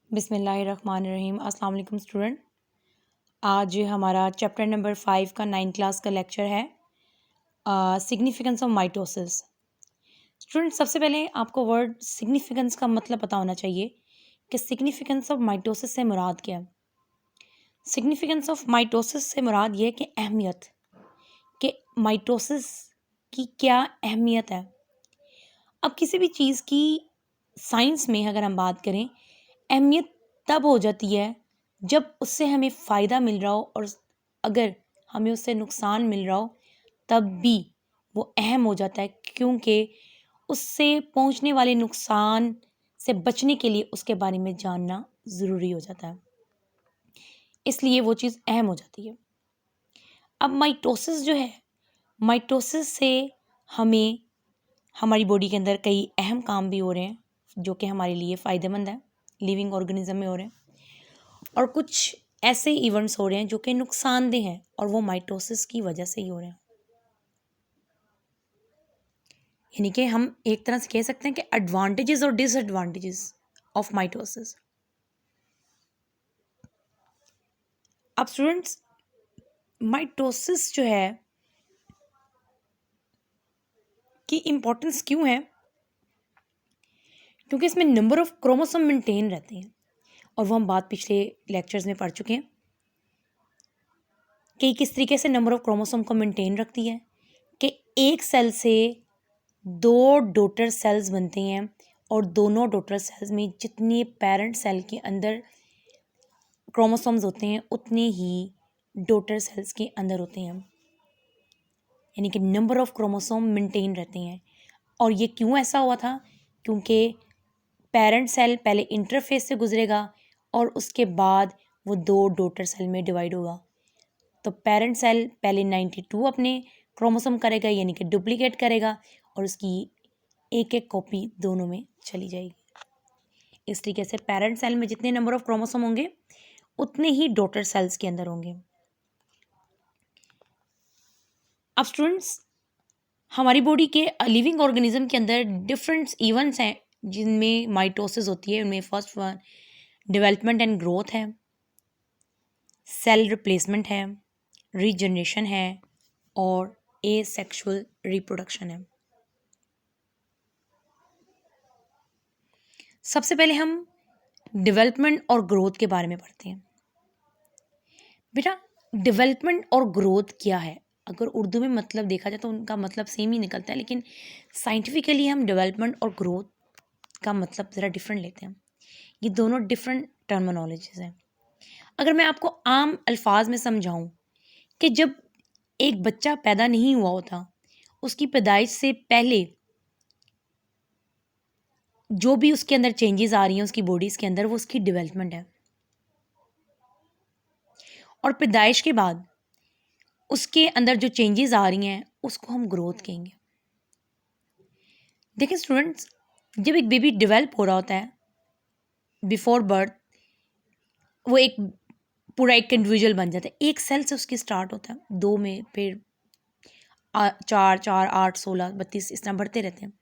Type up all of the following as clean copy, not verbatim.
बिस्मिल्लाहिर्रहमानिर्रहीम। अस्सलाम वालेकुम स्टूडेंट। आज हमारा चैप्टर नंबर 5 का 9 क्लास का लेक्चर है सिग्निफिकेंस ऑफ माइटोसिस। स्टूडेंट, सबसे पहले आपको वर्ड सिग्निफिकेंस का मतलब पता होना चाहिए कि सिग्निफिकेंस ऑफ माइटोसिस से मुराद क्या है। सिग्निफिकेंस ऑफ माइटोसिस से मुराद ये है कि अहमियत, कि माइटोसिस की क्या अहमियत है। अब किसी भी चीज़ की साइंस में अगर हम बात करें, अहमियत तब हो जाती है जब उससे हमें फ़ायदा मिल रहा हो, और अगर हमें उससे नुकसान मिल रहा हो तब भी वो अहम हो जाता है, क्योंकि उससे पहुंचने वाले नुकसान से बचने के लिए उसके बारे में जानना ज़रूरी हो जाता है, इसलिए वो चीज़ अहम हो जाती है। अब माइटोसिस जो है, माइटोसिस से हमें हमारी बॉडी के अंदर कई अहम काम भी हो रहे हैं जो कि हमारे लिए फ़ायदेमंद है, लिविंग ऑर्गेनिज्म में हो रहे हैं, और कुछ ऐसे इवेंट्स हो रहे हैं जो कि नुकसानदेह हैं और वो माइटोसिस की वजह से ही हो रहे हैं। यानी कि हम एक तरह से कह सकते हैं कि एडवांटेजेस और डिसएडवांटेजेस ऑफ माइटोसिस। अब स्टूडेंट्स, माइटोसिस जो है की इम्पोर्टेंस क्यों है? क्योंकि इसमें नंबर ऑफ क्रोमोसोम मेंटेन रहते हैं, और वो हम बात पिछले लेक्चर्स में पढ़ चुके हैं कि किस तरीके से नंबर ऑफ क्रोमोसोम को मेंटेन रखती है, कि एक सेल से 2 डॉटर सेल्स बनते हैं, और दोनों डॉटर सेल्स में जितने पेरेंट सेल के अंदर क्रोमोसोम्स होते हैं उतने ही डॉटर सेल्स के अंदर होते हैं। यानी कि नंबर ऑफ क्रोमोसोम मेंटेन रहते हैं। और ये क्यों ऐसा हुआ था? क्योंकि पेरेंट सेल पहले इंटरफेस से गुजरेगा और उसके बाद वो 2 डॉटर सेल में डिवाइड होगा। तो पेरेंट सेल पहले 92 अपने क्रोमोसोम करेगा, यानी कि डुप्लीकेट करेगा, और उसकी एक एक कॉपी दोनों में चली जाएगी। इस तरीके से पेरेंट सेल में जितने नंबर ऑफ क्रोमोसोम होंगे उतने ही डॉटर सेल्स के अंदर होंगे। अब स्टूडेंट्स, हमारी बॉडी के लिविंग ऑर्गेनिज्म के अंदर डिफरेंट इवेंट्स हैं जिनमें माइटोसिस होती है। उनमें first one development and growth है, सेल रिप्लेसमेंट है, रीजनरेशन है, और एसेक्सुअल रिप्रोडक्शन है। सबसे पहले हम डेवलपमेंट और ग्रोथ के बारे में पढ़ते हैं। बेटा, डेवलपमेंट और ग्रोथ क्या है? अगर उर्दू में मतलब देखा जाए तो उनका मतलब सेम ही निकलता है, लेकिन साइंटिफिकली हम डेवलपमेंट और ग्रोथ का मतलब ज़रा डिफरेंट लेते हैं। ये दोनों डिफरेंट टर्मिनोलॉजीज हैं। अगर मैं आपको आम अल्फाज में समझाऊं कि जब एक बच्चा पैदा नहीं हुआ होता, उसकी पैदाइश से पहले जो भी उसके अंदर चेंजेस आ रही हैं उसकी बॉडीज़ के अंदर, वो उसकी डेवलपमेंट है। और पैदाइश के बाद उसके अंदर जो चेंजेस आ रही हैं उसको हम ग्रोथ कहेंगे। देखिए स्टूडेंट्स, जब एक बेबी डेवलप हो रहा होता है बिफोर बर्थ, वो एक पूरा एक इंडिविजुअल बन जाता है। एक सेल से उसकी स्टार्ट होता है, 2 में, फिर 4, 4, 8, 16, 32 इस तरह बढ़ते रहते हैं,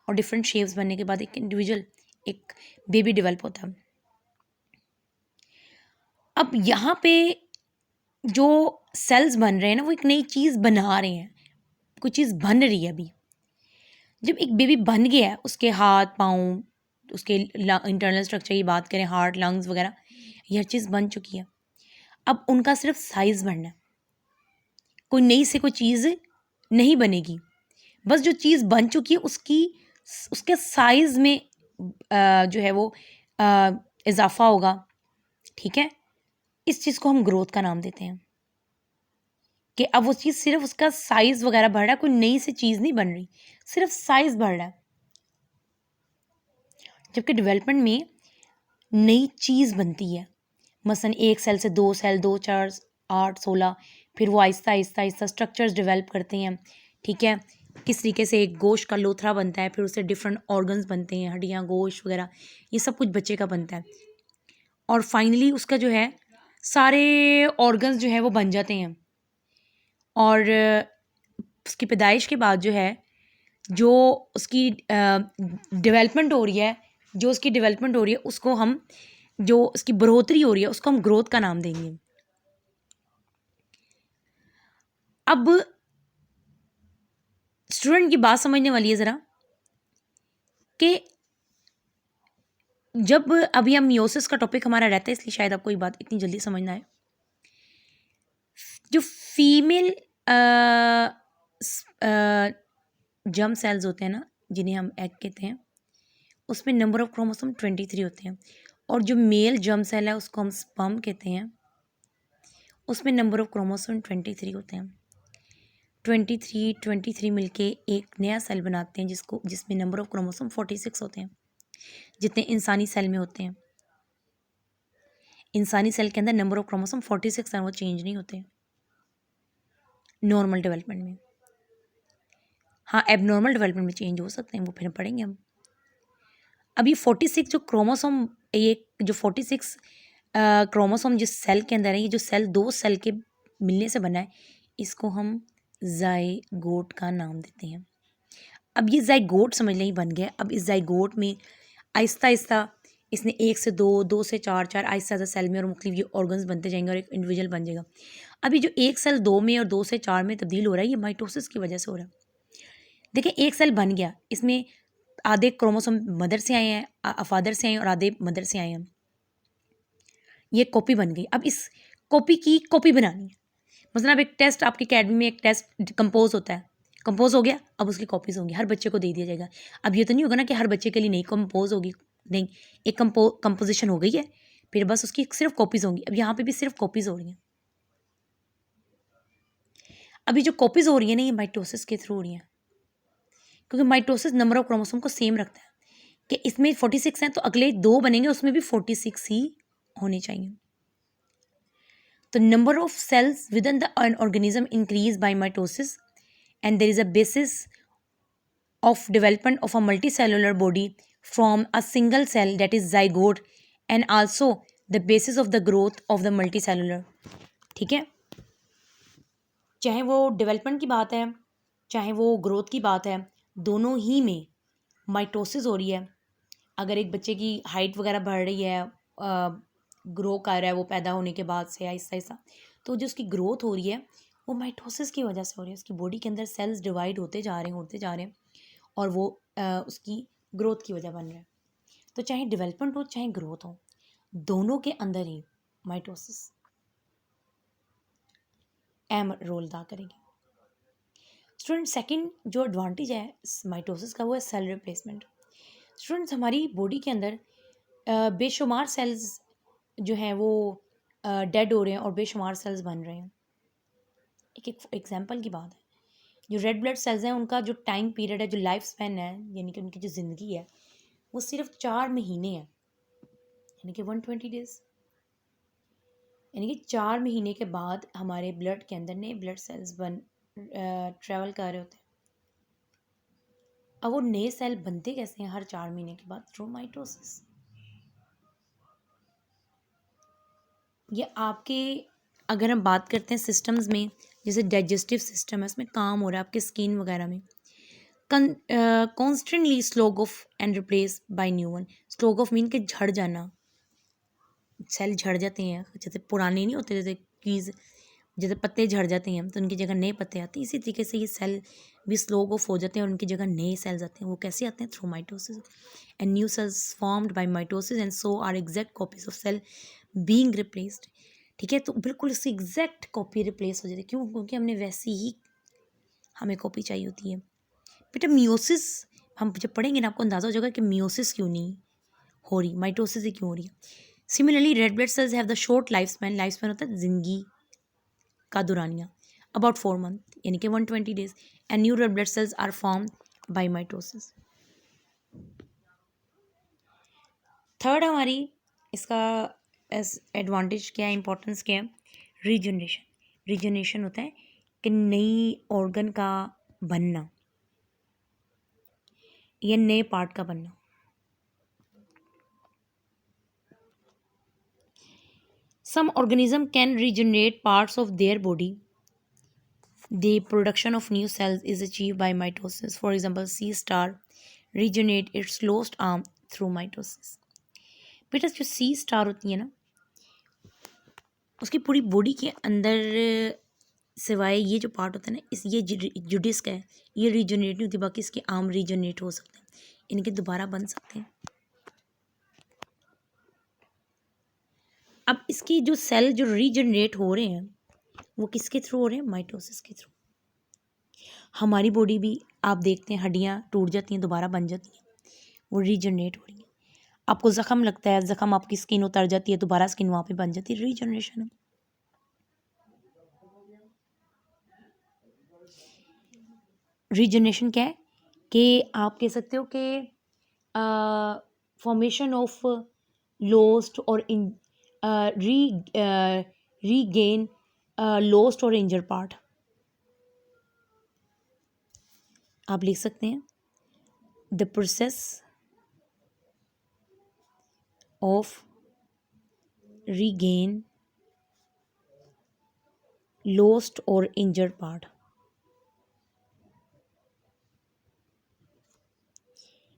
और डिफरेंट शेप्स बनने के बाद एक इंडिविजुअल, एक बेबी डेवलप होता है। अब यहाँ पे जो सेल्स बन रहे हैं ना, वो एक नई चीज़ बना रहे हैं, कोई चीज़ बन रही है अभी। जब एक बेबी बन गया है, उसके हाथ पाँव, उसके इंटरनल स्ट्रक्चर की बात करें, हार्ट, लंग्स वगैरह, ये हर चीज़ बन चुकी है। अब उनका सिर्फ साइज़ बढ़ना है, कोई नई से कोई चीज़ नहीं बनेगी। बस जो चीज़ बन चुकी है उसके साइज़ में जो है वो इजाफा होगा। ठीक है, इस चीज़ को हम ग्रोथ का नाम देते हैं, कि अब वो चीज़ सिर्फ उसका साइज़ वगैरह बढ़ रहा है, कोई नई सी चीज़ नहीं बन रही, सिर्फ साइज़ बढ़ रहा है। जबकि डेवलपमेंट में नई चीज़ बनती है, मसलन एक सेल से 2 सेल, 2, 4, 8, 16, फिर वो आहिस्ता आहिस्ता आहिस्ता स्ट्रक्चर्स डेवलप करते हैं। ठीक है, किस तरीके से एक गोश्त का लोथरा बनता है, फिर उससे डिफरेंट ऑर्गन्स बनते हैं, हड्डियाँ, गोश्त वगैरह, ये सब कुछ बच्चे का बनता है, और फाइनली उसका जो है सारे ऑर्गन्स जो है वो बन जाते हैं। और उसकी पैदाइश के बाद जो है, जो उसकी डेवलपमेंट हो रही है, उसको हम जो उसकी बढ़ोतरी हो रही है उसको हम ग्रोथ का नाम देंगे। अब स्टूडेंट की बात समझने वाली है ज़रा कि जब अभी हम मियोसिस का टॉपिक हमारा रहता है, इसलिए शायद आपको ये बात इतनी जल्दी समझना है। जो फीमेल जर्म सेल्स होते हैं ना, जिन्हें हम एग कहते हैं, उसमें नंबर ऑफ क्रोमोसोम 23 होते हैं, और जो मेल जर्म सेल है उसको हम स्पर्म कहते हैं, उसमें नंबर ऑफ क्रोमोसोम 23 होते हैं। 23 मिलके एक नया सेल बनाते हैं जिसमें नंबर ऑफ क्रोमोसोम 46 होते हैं, जितने इंसानी सेल में होते हैं। इंसानी सेल के अंदर नंबर ऑफ क्रोमोसोम 46 हैं, वो चेंज नहीं होते नॉर्मल डेवलपमेंट में। हाँ, एबनॉर्मल डेवलपमेंट में चेंज हो सकते हैं, वो फिर पढ़ेंगे हम। अभी 46 जो क्रोमोसोम, ये जो 46 क्रोमोसोम जिस सेल के अंदर है, ये जो सेल 2 सेल के मिलने से बना है, इसको हम ज़ाइगोट का नाम देते हैं। अब ये ज़ाइगोट समझ लें बन गया। अब इस ज़ाइगोट में आहिस्ता आहिस्ता इसने 1 से 2, 2 से 4, 4 आहिस्ता आहिस्ता सेल में और मुख्तलिफ ये ऑर्गन्स बनते जाएंगे और एक इंडिविजुअल बन जाएगा। अभी जो एक सेल 2 में और 2 से 4 में तब्दील हो रहा है, ये माइटोसिस की वजह से हो रहा है। देखिए, एक सेल बन गया, इसमें आधे क्रोमोसोम मदर से आए हैं, फादर से आए हैं, और आधे मदर से आए हैं। ये कॉपी बन गई। अब इस कॉपी की कॉपी बनानी है। मतलब एक टेस्ट, आपकी अकेडमी में एक टेस्ट कंपोज होता है, कंपोज हो गया, अब उसकी कॉपीज़ होंगी, हर बच्चे को दे दिया जाएगा। अब ये तो नहीं होगा ना कि हर बच्चे के लिए नहीं कंपोज होगी, नहीं, एक कंपोजिशन हो गई है, फिर बस उसकी सिर्फ कॉपीज़ होंगी। अब यहाँ पे भी सिर्फ कॉपीज़ हो रही हैं। अभी जो कॉपीज़ हो रही हैं ना, ये माइटोसिस के थ्रू हो रही हैं, क्योंकि माइटोसिस नंबर ऑफ क्रोमोसोम को सेम रखता है कि इसमें 46 हैं तो अगले 2 बनेंगे, उसमें भी 46 ही होने चाहिए। तो number of cells within the organism increase by mitosis, and there is a basis of development of a multicellular body from a single cell, that is zygote, and also the basis of the growth of the multicellular। ठीक है, चाहे वो development की बात है, चाहे वो growth की बात है, दोनों ही में माइटोसिस हो रही है। अगर एक बच्चे की हाइट वगैरह बढ़ रही है, ग्रो कर रहा है वो पैदा होने के बाद से आहिस्ता आहिस्ता, तो जो उसकी ग्रोथ हो रही है वो माइटोसिस की वजह से हो रही है। उसकी बॉडी के अंदर सेल्स डिवाइड होते जा रहे हैं, होते जा रहे हैं, और वो उसकी ग्रोथ की वजह बन रहा है। तो चाहे डेवलपमेंट हो चाहे ग्रोथ हो, दोनों के अंदर ही माइटोसिस अहम रोल अदा करेगी। स्टूडेंट, सेकंड जो एडवांटेज है माइटोसिस का, वो है सेल रिप्लेसमेंट। स्टूडेंट्स, हमारी बॉडी के अंदर बेशुमार सेल्स जो हैं वो डेड हो रहे हैं और बेशुमार सेल्स बन रहे हैं। एक एग्जांपल की बात है, जो रेड ब्लड सेल्स हैं उनका जो टाइम पीरियड है, जो लाइफ स्पैन है, यानी कि उनकी जो ज़िंदगी है, वो सिर्फ 4 महीने है, यानी कि 120 डेज। यानी कि 4 महीने के बाद हमारे ब्लड के अंदर नए ब्लड सेल्स ट्रैवल कर रहे होते हैं। अब वो नए सेल बनते कैसे हैं हर 4 महीने के बाद? Through mitosis. ये आपके, अगर हम बात करते हैं सिस्टम्स में, जैसे डाइजेस्टिव सिस्टम है, उसमें काम हो रहा है आपके स्किन वगैरह में, constantly slog of and replace by new one. Slog of mean के झड़ जाना, सेल झड़ जाते हैं, जैसे पुराने नहीं होते, जैसे कीज, जैसे पत्ते झड़ जाते हैं तो उनकी जगह नए पत्ते आते हैं, इसी तरीके से ये सेल भी स्लोग ऑफ हो जाते हैं और उनकी जगह नए सेल्स आते हैं। वो कैसे आते हैं? Through mitosis. And new cells formed by mitosis and so are exact copies of cell being replaced. ठीक है, तो बिल्कुल इसकी एग्जैक्ट कॉपी रिप्लेस हो जाती है। क्यों? क्योंकि हमने वैसी ही हमें कॉपी चाहिए होती है। बेटा, मियोसिस हम जब पढ़ेंगे ना, आपको अंदाज़ा हो जाएगा कि मियोसिस क्यों नहीं हो रही, माइटोसिस ही क्यों हो रही है। Similarly red blood cells have the short life span. Life span होता है ज़िंदगी का दुरानिया, अबाउट 4 मंथ, यानी कि 120 days. And new red blood cells are form by mitosis. Third हमारी इसका एडवांटेज क्या है, इंपॉर्टेंस क्या है? रीजनरेशन। रीजनरेशन होता है कि नई ऑर्गन का बनना या नए पार्ट का बनना। Some organism can regenerate parts of their body. The production of new cells is achieved by mitosis. For example, sea star regenerate its lost arm through mitosis. बेटा जो सी स्टार होती है ना, उसकी पूरी बॉडी के अंदर सिवाय ये जो पार्ट होता है ना, इस ये जो डिस्क है ये रीजनरेट नहीं होती, बाकी इसके आर्म रीजनरेट हो सकते हैं, इनके दोबारा बन सकते हैं। अब इसकी जो सेल जो रीजनरेट हो रहे हैं वो किसके थ्रू हो रहे हैं? माइटोसिस के थ्रू। हमारी बॉडी भी आप देखते हैं हड्डियाँ टूट जाती हैं, दोबारा बन जाती हैं, वो रीजनरेट हो रही हैं। आपको ज़ख़म लगता है, ज़ख़म आपकी स्किन उतर जाती है, दोबारा स्किन वहाँ पे बन जाती है, रीजनरेशन है। रीजनरेशन क्या है कि आप कह सकते हो कि फॉर्मेशन ऑफ लॉस्ट और रीगेन लॉस्ट और इंजर पार्ट। आप लिख सकते हैं the process of regain lost और इंजर पार्ट,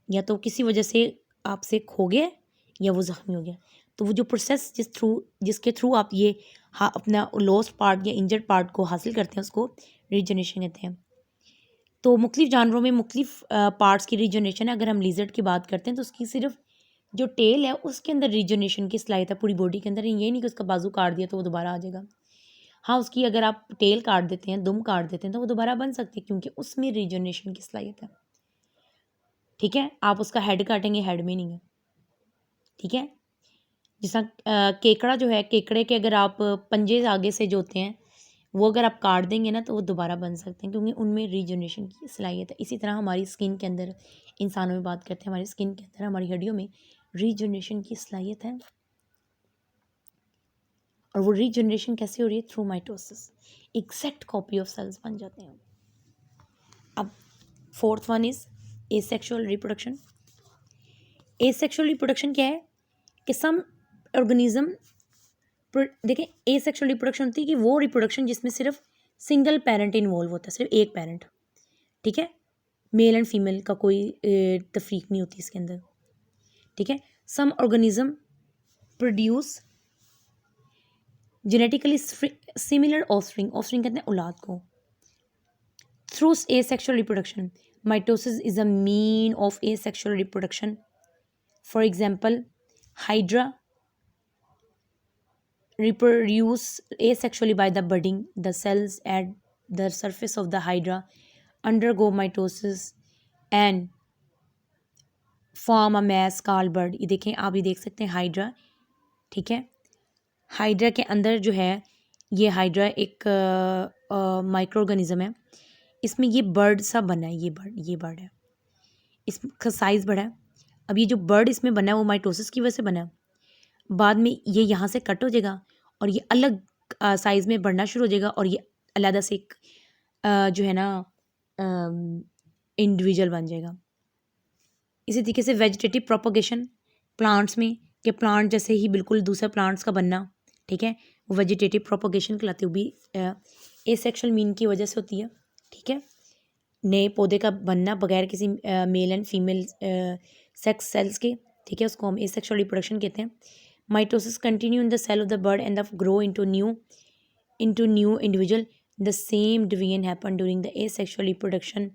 या तो किसी वजह से आपसे खो गया या वो ज़ख्मी हो गया, तो वो जो प्रोसेस जिसके थ्रू आप ये अपना लॉस्ट पार्ट या इंजर्ड पार्ट को हासिल करते हैं उसको रीजनरेशन कहते हैं। तो मुख्तलिफ जानवरों में मुख्तलिफ पार्ट्स की रीजनरेशन है। अगर हम लिजर्ड की बात करते हैं तो उसकी सिर्फ जो टेल है उसके अंदर रीजनरेशन की सलाहियत है, पूरी बॉडी के अंदर ये नहीं कि उसका बाजू काट दिया तो वो दोबारा आ जाएगा। हाँ, उसकी अगर आप टेल काट देते हैं, दुम काट देते हैं तो वो दोबारा बन सकती है, क्योंकि उसमें रीजनरेशन की सलाहियत है। ठीक है, आप उसका हेड काटेंगे, हेड में नहीं है। ठीक है, जिस तरह केकड़ा जो है, केकड़े के अगर आप पंजे आगे से जो होते हैं वो अगर आप काट देंगे ना तो वो दोबारा बन सकते हैं, क्योंकि उनमें रीजनरेशन की सलाहियत है। इसी तरह हमारी स्किन के अंदर, इंसानों में बात करते हैं, हमारी स्किन के अंदर, हमारी हड्डियों में रीजनरेशन की सलाहियत है। और वो रीजनरेशन कैसे हो रही है? Through mitosis. Exact copy of cells बन जाते हैं। अब fourth one is asexual reproduction. Asexual reproduction क्या है कि सम ऑर्गेनिज्म, देखें एसेक्सुअल रिप्रोडक्शन होती है कि वो रिप्रोडक्शन जिसमें सिर्फ सिंगल पेरेंट इन्वॉल्व होता है, सिर्फ एक पेरेंट। ठीक है, मेल एंड फीमेल का कोई तफरीक नहीं होती इसके अंदर। ठीक है, some organism produce genetically similar offspring, offspring कहते हैं औलाद को, through asexual reproduction. Mitosis is a mean of asexual reproduction. For example, hydra reproduce asexually by the budding. The cells at the surface of the hydra undergo mitosis and form a mass called bud. ये देखें, आप ये देख सकते हैं hydra. ठीक है, hydra के अंदर जो है, ये हाइड्रा एक माइक्रो ऑर्गेनिज्म है, इसमें ये बर्ड सा बना है, ये बर्ड है, इसका साइज़ बड़ा है। अब ये जो बर्ड इसमें बना है वो माइटोसिस की वजह से बना है। बाद में ये यहाँ से कट हो जाएगा और ये अलग साइज़ में बढ़ना शुरू हो जाएगा और ये अलग से एक जो है ना इंडिविजुअल बन जाएगा। इसी तरीके से वेजिटेटिव प्रोपोगेशन प्लांट्स में, कि प्लांट जैसे ही बिल्कुल दूसरे प्लांट्स का बनना, ठीक है, वो वेजिटेटिव प्रोपोगेशन कहलाती है, वो भी एसेक्सुअल मीन की वजह से होती है। ठीक है, नए पौधे का बनना बगैर किसी male and female sex cells के। ठीक है, उसको हम एसेक्सुअल रिप्रोडक्शन कहते हैं। Mitosis continue in the cell of the bud and grow into new individual. The same division happen during the asexual reproduction,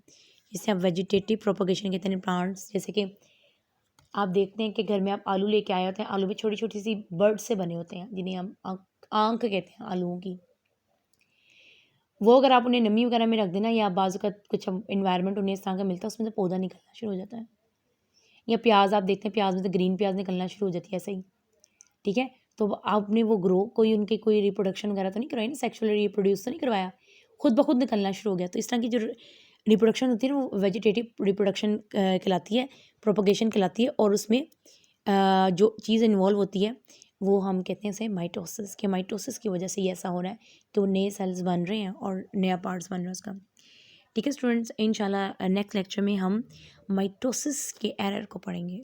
जिसे आप वेजिटेटिव प्रोपोगेशन कहते हैं प्लांट्स। जैसे कि आप देखते हैं कि घर में आप आलू लेके आए होते हैं, आलू भी छोटी छोटी सी बर्ड से बने होते हैं जिन्हें हम आंख कहते हैं आलूओं की। वो अगर आप उन्हें नमी वगैरह में रख देना या बाजू का कुछ इन्वायरमेंट उन्हें इस तरह का मिलता है, उसमें से पौधा निकलना शुरू हो जाता है। या प्याज आप देखते हैं, प्याज में से ग्रीन प्याज निकलना शुरू हो जाती है ऐसे ही। ठीक है, तो आपने वो ग्रो उनके कोई रिप्रोडक्शन वगैरह तो नहीं करवाई ना, सेक्सुअली रिप्रोड्यूस तो नहीं करवाया, खुद ब खुद निकलना शुरू हो गया। तो इस तरह की जो रिप्रोडक्शन होती है ना वो वेजिटेटिव रिप्रोडक्शन कहलाती है, प्रोपोगेशन कहलाती है। और उसमें जो चीज़ इन्वॉल्व होती है वो हम कहते हैं इसे माइटोसिस। के माइटोसिस की वजह से ये ऐसा हो रहा है कि वो नए सेल्स बन रहे हैं और नया पार्ट्स बन रहा है उसका। ठीक है स्टूडेंट्स, इंशाल्लाह नेक्स्ट लेक्चर में हम माइटोसिस के एरर को पढ़ेंगे।